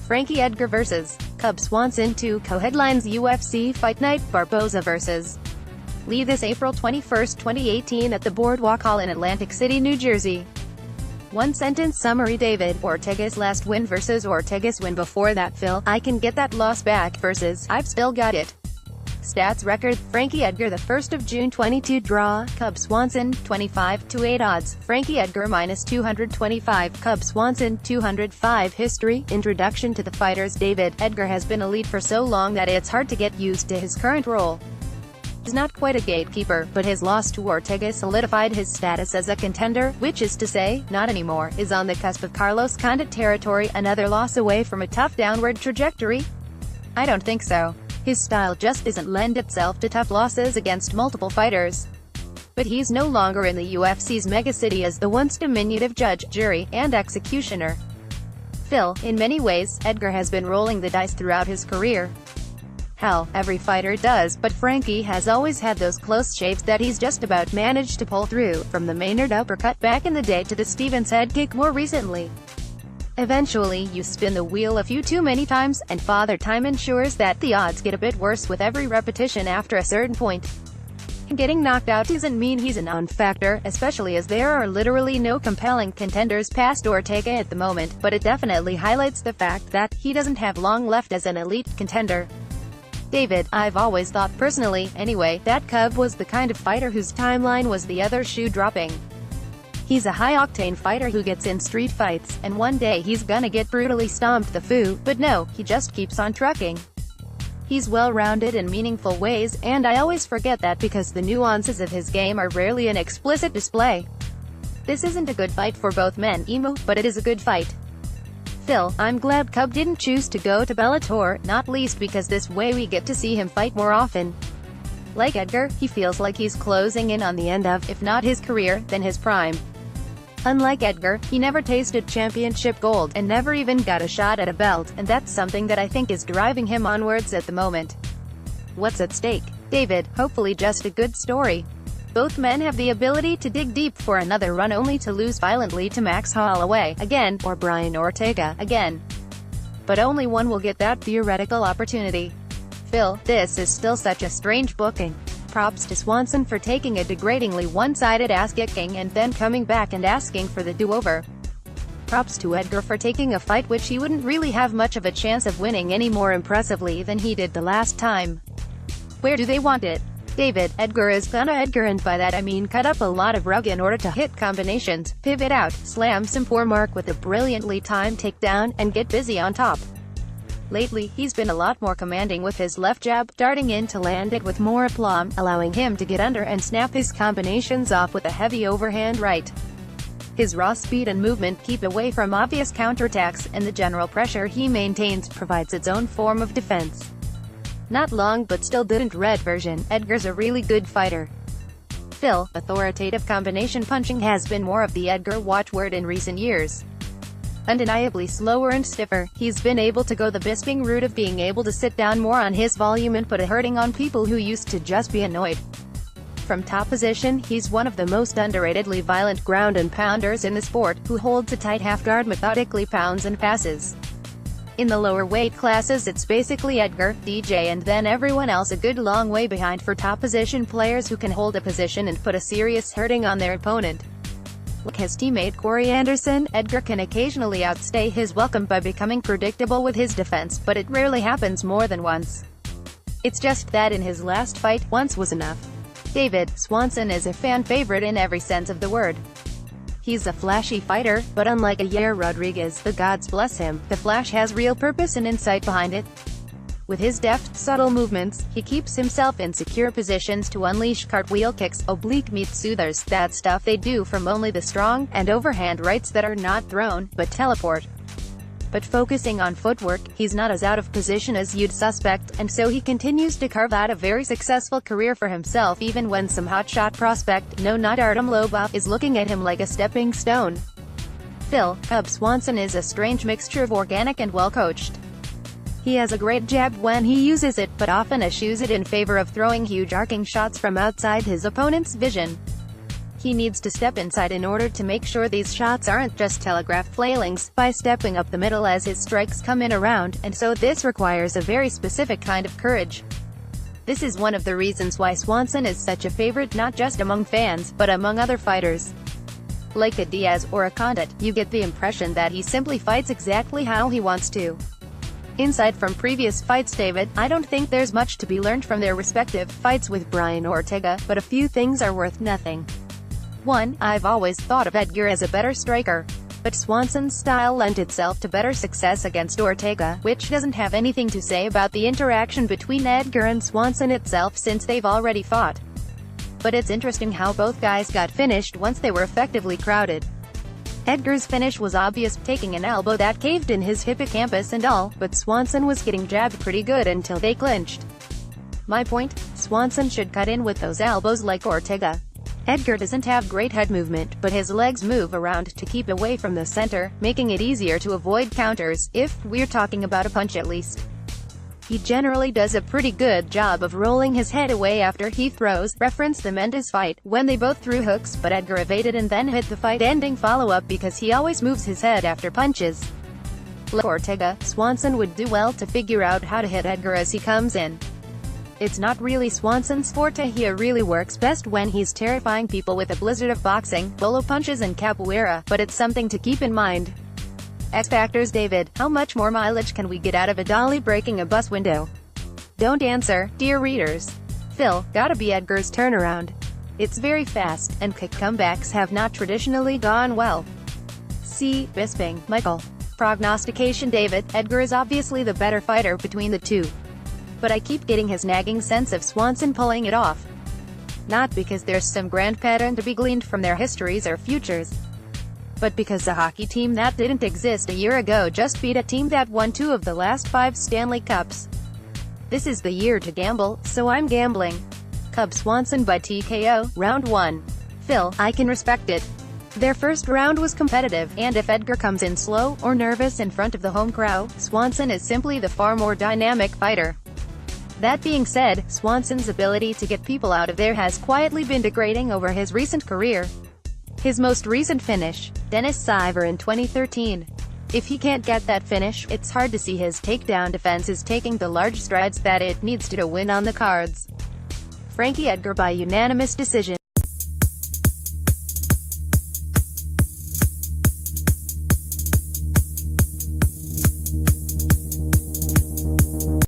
Frankie Edgar vs. Cub Swanson 2 co-headlines UFC Fight Night, Barboza vs. Lee this April 21, 2018 at the Boardwalk Hall in Atlantic City, New Jersey. One-sentence summary: David Ortega's last win versus Ortega's win before that. Phil, I can get that loss back versus I've still got it. Stats record: Frankie Edgar the 1st of June 22 draw, Cub Swanson 25-8 odds, Frankie Edgar -225, Cub Swanson 205. History. Introduction to the fighters. David Edgar has been elite for so long that it's hard to get used to his current role. He's not quite a gatekeeper, but his loss to Ortega solidified his status as a contender, which is to say, not anymore. Is on the cusp of Carlos Condit territory, another loss away from a tough downward trajectory? I don't think so. His style just doesn't lend itself to tough losses against multiple fighters. But he's no longer in the UFC's megacity as the once diminutive judge, jury, and executioner. Phil, in many ways, Edgar has been rolling the dice throughout his career. Hell, every fighter does, but Frankie has always had those close shaves that he's just about managed to pull through, from the Maynard uppercut back in the day to the Stevens head kick more recently. Eventually, you spin the wheel a few too many times, and Father Time ensures that the odds get a bit worse with every repetition after a certain point. Getting knocked out doesn't mean he's a non-factor, especially as there are literally no compelling contenders past Ortega at the moment, but it definitely highlights the fact that he doesn't have long left as an elite contender. David, I've always thought, personally, anyway, that Cub was the kind of fighter whose timeline was the other shoe dropping. He's a high-octane fighter who gets in street fights, and one day he's gonna get brutally stomped the foo, but no, he just keeps on trucking. He's well-rounded in meaningful ways, and I always forget that because the nuances of his game are rarely an explicit display. This isn't a good fight for both men, emo, but it is a good fight. Phil, I'm glad Cub didn't choose to go to Bellator, not least because this way we get to see him fight more often. Like Edgar, he feels like he's closing in on the end of, if not his career, then his prime. Unlike Edgar, he never tasted championship gold, and never even got a shot at a belt, and that's something that I think is driving him onwards at the moment. What's at stake? David, hopefully just a good story. Both men have the ability to dig deep for another run only to lose violently to Max Holloway, again, or Brian Ortega, again. But only one will get that theoretical opportunity. Phil, this is still such a strange booking. Props to Swanson for taking a degradingly one-sided ass-kicking and then coming back and asking for the do-over. Props to Edgar for taking a fight which he wouldn't really have much of a chance of winning any more impressively than he did the last time. Where do they want it? David Edgar is gonna Edgar, and by that I mean cut up a lot of rug in order to hit combinations, pivot out, slam some poor mark with a brilliantly timed takedown, and get busy on top. Lately, he's been a lot more commanding with his left jab, darting in to land it with more aplomb, allowing him to get under and snap his combinations off with a heavy overhand right. His raw speed and movement keep away from obvious counterattacks, and the general pressure he maintains provides its own form of defense. Not long but still didn't red version, Edgar's a really good fighter. Phil, authoritative combination punching has been more of the Edgar watchword in recent years. Undeniably slower and stiffer, he's been able to go the Bisping route of being able to sit down more on his volume and put a hurting on people who used to just be annoyed. From top position, he's one of the most underratedly violent ground and pounders in the sport, who holds a tight half guard, methodically pounds and passes. In the lower weight classes it's basically Edgar, DJ, and then everyone else a good long way behind for top position players who can hold a position and put a serious hurting on their opponent. Like his teammate Corey Anderson, Edgar can occasionally outstay his welcome by becoming predictable with his defense, but it rarely happens more than once. It's just that in his last fight, once was enough. David Swanson is a fan favorite in every sense of the word. He's a flashy fighter, but unlike a Yair Rodriguez, the gods bless him, the flash has real purpose and insight behind it. With his deft, subtle movements, he keeps himself in secure positions to unleash cartwheel kicks, oblique meat soothers, that stuff they do from only the strong, and overhand rights that are not thrown, but teleport. But focusing on footwork, he's not as out of position as you'd suspect, and so he continues to carve out a very successful career for himself even when some hotshot prospect, no not Artem Lobov, is looking at him like a stepping stone. Phil, Cub Swanson is a strange mixture of organic and well-coached. He has a great jab when he uses it, but often eschews it in favor of throwing huge arcing shots from outside his opponent's vision. he needs to step inside in order to make sure these shots aren't just telegraphed flailings, by stepping up the middle as his strikes come in around, and so this requires a very specific kind of courage. This is one of the reasons why Swanson is such a favorite not just among fans, but among other fighters. Like a Diaz or a Condit, you get the impression that he simply fights exactly how he wants to. Insight from previous fights. David, I don't think there's much to be learned from their respective fights with Brian Ortega, but a few things are worth nothing. 1. I've always thought of Edgar as a better striker, but Swanson's style lent itself to better success against Ortega, which doesn't have anything to say about the interaction between Edgar and Swanson itself since they've already fought. But it's interesting how both guys got finished once they were effectively crowded. Edgar's finish was obvious, taking an elbow that caved in his hippocampus and all, but Swanson was getting jabbed pretty good until they clinched. My point? Swanson should cut in with those elbows like Ortega. Edgar doesn't have great head movement, but his legs move around to keep away from the center, making it easier to avoid counters, if we're talking about a punch at least. He generally does a pretty good job of rolling his head away after he throws. Reference the Mendes fight, when they both threw hooks, but Edgar evaded and then hit the fight-ending follow-up because he always moves his head after punches. Like Ortega, Swanson would do well to figure out how to hit Edgar as he comes in. It's not really Swanson's forte. He really works best when he's terrifying people with a blizzard of boxing, bolo punches and capoeira, but it's something to keep in mind. X factors. David, how much more mileage can we get out of a dolly breaking a bus window? Don't answer, dear readers. Phil, gotta be Edgar's turnaround. It's very fast, and quick comebacks have not traditionally gone well. C. Bisping, Michael. Prognostication. David, Edgar is obviously the better fighter between the two. But I keep getting his nagging sense of Swanson pulling it off. Not because there's some grand pattern to be gleaned from their histories or futures, but because a hockey team that didn't exist a year ago just beat a team that won 2 of the last 5 Stanley Cups. This is the year to gamble, so I'm gambling. Cub Swanson by TKO, Round 1. Phil, I can respect it. Their first round was competitive, and if Edgar comes in slow, or nervous in front of the home crowd, Swanson is simply the far more dynamic fighter. That being said, Swanson's ability to get people out of there has quietly been degrading over his recent career. His most recent finish, Dennis Siver in 2013. If he can't get that finish, it's hard to see his takedown defense is taking the large strides that it needs to win on the cards. Frankie Edgar by unanimous decision.